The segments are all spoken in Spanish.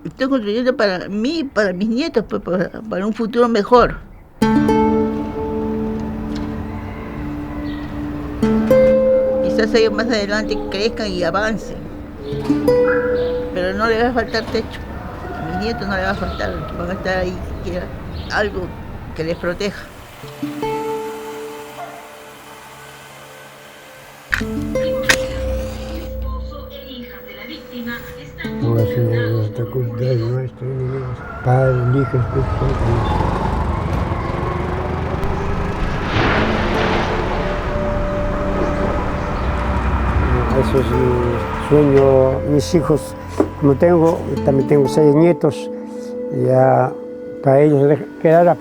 Estoy construyendo para mí, para mis nietos, pues, para un futuro mejor. Quizás ellos más adelante crezcan y avancen, pero no les va a faltar techo. A mis nietos no les va a faltar, van a estar ahí, siquiera algo que les proteja. No ha sido hasta cumpleaños nuestro, padre, hijos, eso es mi sueño, mis hijos, como también tengo 6 nietos, ya para ellos les quedará.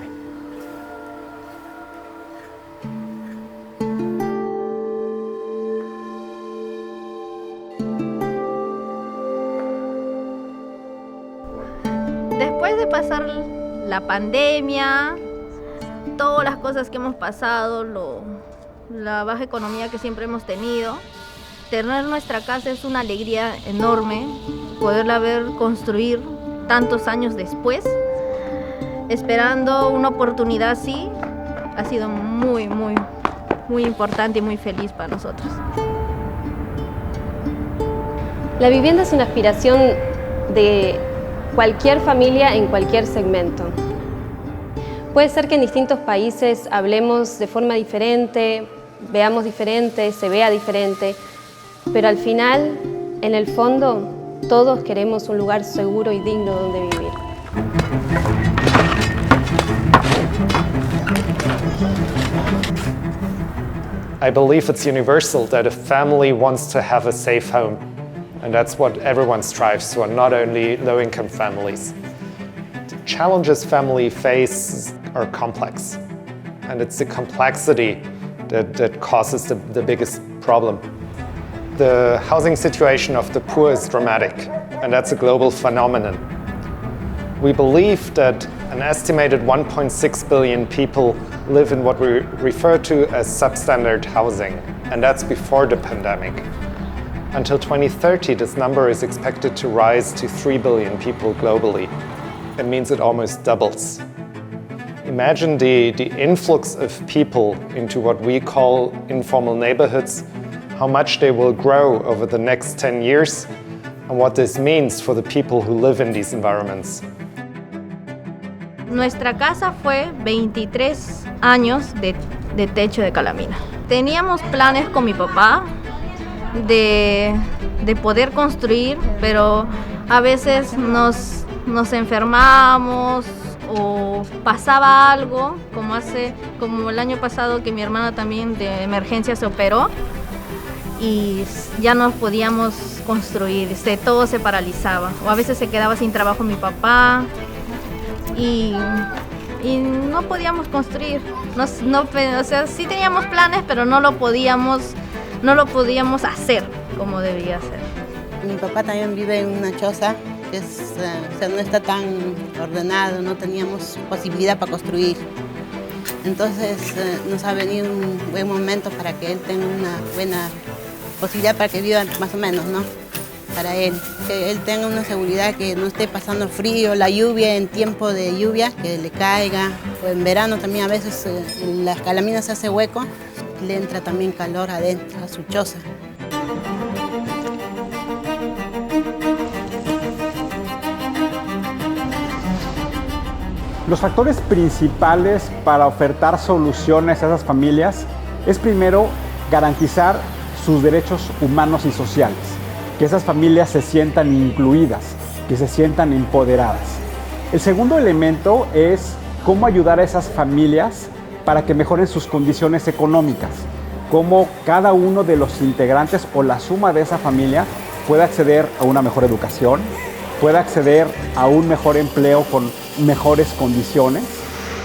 Después de pasar la pandemia, todas las cosas que hemos pasado, la baja economía que siempre hemos tenido, tener nuestra casa es una alegría enorme, poderla ver construir tantos años después, esperando una oportunidad así, ha sido muy, muy, muy importante y muy feliz para nosotros. La vivienda es una aspiración de cualquier familia en cualquier segmento. Puede ser que en distintos países hablemos de forma diferente, veamos diferente, se vea diferente, pero al final, en el fondo, todos queremos un lugar seguro y digno donde vivir. I believe it's universal that a family wants to have a safe home. And that's what everyone strives for, not only low-income families. The challenges families face are complex. And it's the complexity that causes the biggest problem. The housing situation of the poor is dramatic, and that's a global phenomenon. We believe that an estimated 1.6 billion people live in what we refer to as substandard housing, and that's before the pandemic. Until 2030, this number is expected to rise to 3 billion people globally. It means it almost doubles. Imagine the influx of people into what we call informal neighborhoods, how much they will grow over the next 10 years, and what this means for the people who live in these environments. Nuestra casa fue 23 años de techo de calamina. Teníamos planes con mi papá de poder construir, pero a veces nos enfermamos o pasaba algo, como el año pasado que mi hermana también de emergencia se operó y ya no podíamos construir, todo se paralizaba, o a veces se quedaba sin trabajo mi papá y no podíamos construir. O sea, sí teníamos planes, pero no lo podíamos hacer como debía ser. Mi papá también vive en una choza que no está tan ordenado, no teníamos posibilidad para construir. Entonces nos ha venido un buen momento para que él tenga una buena posibilidad para que viva más o menos, ¿no? Para él, que él tenga una seguridad, que no esté pasando frío, la lluvia en tiempo de lluvia, que le caiga, o en verano también a veces en las calaminas se hace hueco, le entra también calor adentro a su choza. Los factores principales para ofertar soluciones a esas familias es primero garantizar sus derechos humanos y sociales, que esas familias se sientan incluidas, que se sientan empoderadas. El segundo elemento es cómo ayudar a esas familias para que mejoren sus condiciones económicas, cómo cada uno de los integrantes o la suma de esa familia puede acceder a una mejor educación, puede acceder a un mejor empleo con mejores condiciones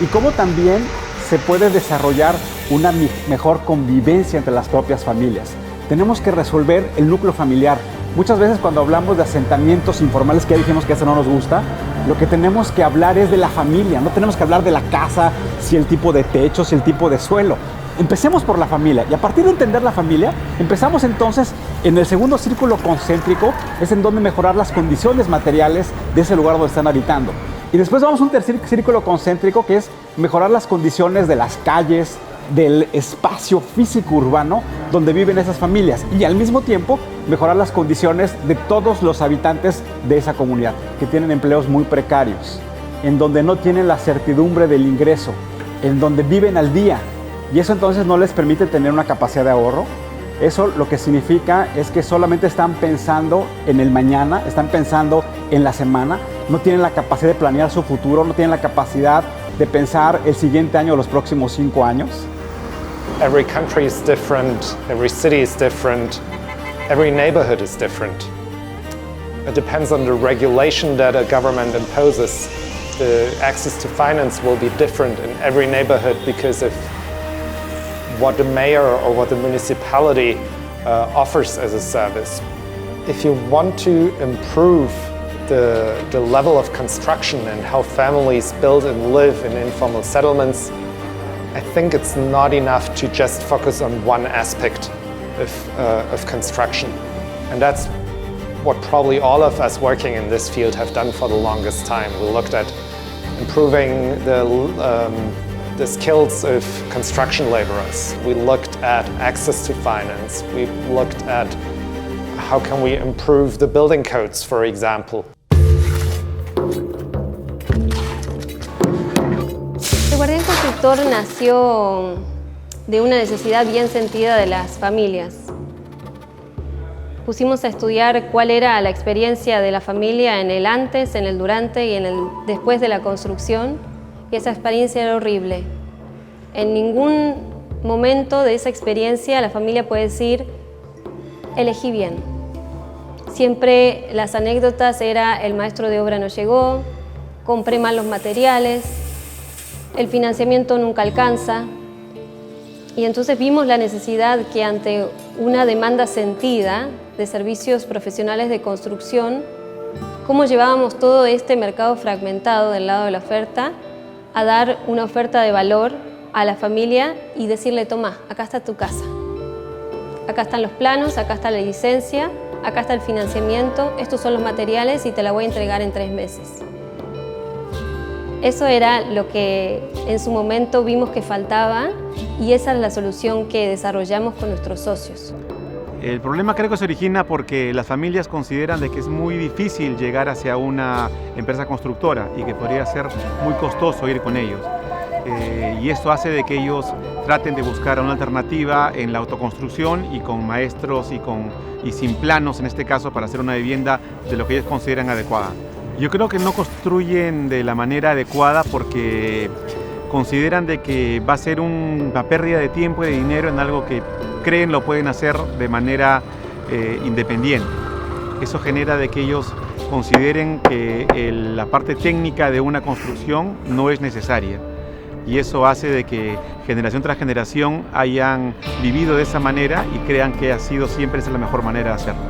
y cómo también se puede desarrollar una mejor convivencia entre las propias familias. Tenemos que resolver el núcleo familiar. Muchas veces cuando hablamos de asentamientos informales, que ya dijimos que eso no nos gusta, lo que tenemos que hablar es de la familia, no tenemos que hablar de la casa, si el tipo de techo, si el tipo de suelo. Empecemos por la familia y a partir de entender la familia, empezamos entonces en el segundo círculo concéntrico, es en donde mejorar las condiciones materiales de ese lugar donde están habitando. Y después vamos a un tercer círculo concéntrico que es mejorar las condiciones de las calles, del espacio físico urbano donde viven esas familias y al mismo tiempo mejorar las condiciones de todos los habitantes de esa comunidad que tienen empleos muy precarios, en donde no tienen la certidumbre del ingreso, en donde viven al día y eso entonces no les permite tener una capacidad de ahorro. Eso lo que significa es que solamente están pensando en el mañana, están pensando en la semana, no tienen la capacidad de planear su futuro, no tienen la capacidad de pensar el siguiente año o los próximos 5 años. Every country is different, every city is different, every neighborhood is different. It depends on the regulation that a government imposes. The access to finance will be different in every neighborhood because of what the mayor or what the municipality offers as a service. If you want to improve the level of construction and how families build and live in informal settlements, I think it's not enough to just focus on one aspect of construction. And that's what probably all of us working in this field have done for the longest time. We looked at improving the skills of construction laborers. We looked at access to finance. We looked at how can we improve the building codes, for example. El Guardián Constructor nació de una necesidad bien sentida de las familias. Pusimos a estudiar cuál era la experiencia de la familia en el antes, en el durante y en el después de la construcción, y esa experiencia era horrible. En ningún momento de esa experiencia la familia puede decir, elegí bien. Siempre las anécdotas era el maestro de obra no llegó, compré mal los materiales, el financiamiento nunca alcanza. Y entonces vimos la necesidad que ante una demanda sentida de servicios profesionales de construcción, cómo llevábamos todo este mercado fragmentado del lado de la oferta a dar una oferta de valor a la familia y decirle, toma, acá está tu casa, acá están los planos, acá está la licencia, acá está el financiamiento, estos son los materiales y te la voy a entregar en 3 meses. Eso era lo que en su momento vimos que faltaba y esa es la solución que desarrollamos con nuestros socios. El problema creo que se origina porque las familias consideran de que es muy difícil llegar hacia una empresa constructora y que podría ser muy costoso ir con ellos. Y esto hace de que ellos traten de buscar una alternativa en la autoconstrucción y con maestros y sin planos en este caso para hacer una vivienda de lo que ellos consideran adecuada. Yo creo que no construyen de la manera adecuada porque consideran de que va a ser una pérdida de tiempo y de dinero en algo que creen lo pueden hacer de manera independiente. Eso genera de que ellos consideren que la parte técnica de una construcción no es necesaria. Y eso hace de que generación tras generación hayan vivido de esa manera y crean que ha sido siempre esa la mejor manera de hacerlo.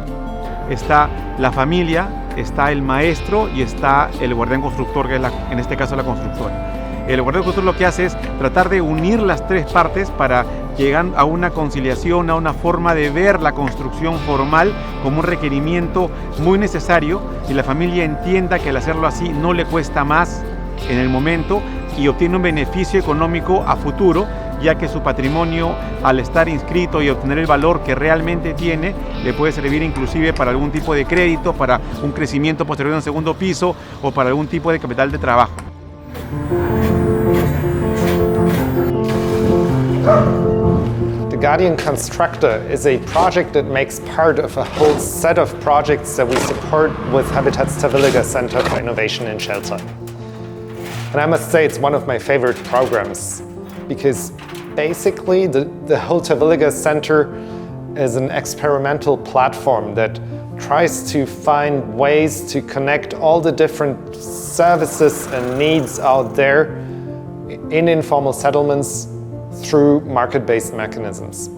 Está la familia, está el maestro y está el guardián constructor, que es en este caso la constructora. El guardián constructor lo que hace es tratar de unir las 3 partes para llegar a una conciliación, a una forma de ver la construcción formal como un requerimiento muy necesario y la familia entienda que al hacerlo así no le cuesta más en el momento y obtiene un beneficio económico a futuro, ya que su patrimonio, al estar inscrito y obtener el valor que realmente tiene, le puede servir inclusive para algún tipo de crédito, para un crecimiento posterior en un segundo piso o para algún tipo de capital de trabajo. The Guardian Constructor is a project that makes part of a whole set of projects that we support with Habitats Tawilliga Center for Innovation in Shelter. And I must say it's one of my favorite programs because basically the whole Tawilliga Center is an experimental platform that tries to find ways to connect all the different services and needs out there in informal settlements through market-based mechanisms.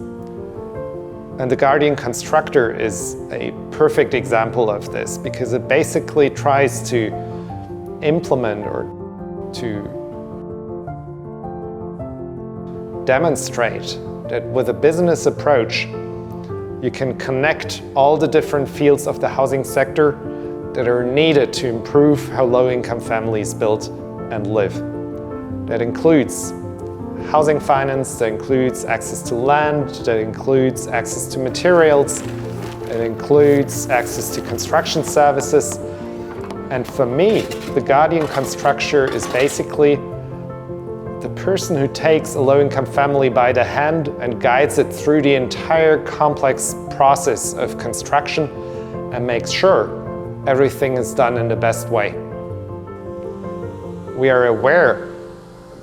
And the Guardian Constructor is a perfect example of this because it basically tries to implement or to demonstrate that with a business approach, you can connect all the different fields of the housing sector that are needed to improve how low-income families build and live. That includes housing finance, that includes access to land, that includes access to materials, it includes access to construction services. And for me, the Guardian Constructor is basically the person who takes a low-income family by the hand and guides it through the entire complex process of construction and makes sure everything is done in the best way. We are aware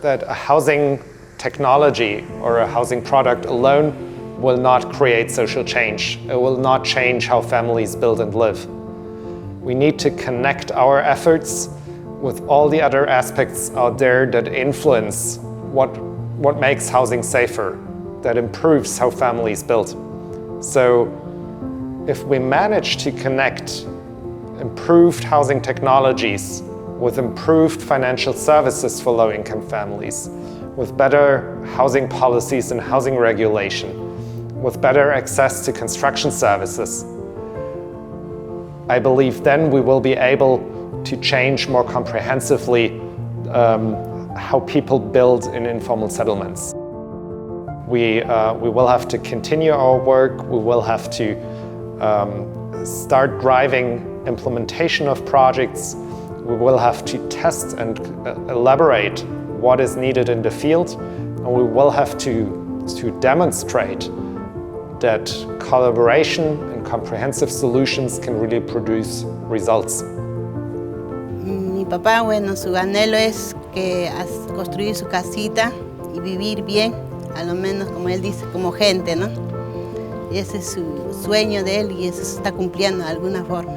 that a housing technology or a housing product alone will not create social change. It will not change how families build and live. We need to connect our efforts with all the other aspects out there that influence what makes housing safer, that improves how families build. So if we manage to connect improved housing technologies with improved financial services for low-income families, with better housing policies and housing regulation, with better access to construction services, I believe then we will be able to change more comprehensively how people build in informal settlements. We will have to continue our work. We will have to start driving implementation of projects. We will have to test and elaborate what is needed in the field, and we will have to demonstrate that collaboration and comprehensive solutions can really produce results. Mi papá, bueno, su anhelo es que construir su casita y vivir bien, a lo menos como él dice, como gente, ¿no? Y ese es su sueño de él y eso se está cumpliendo de alguna forma.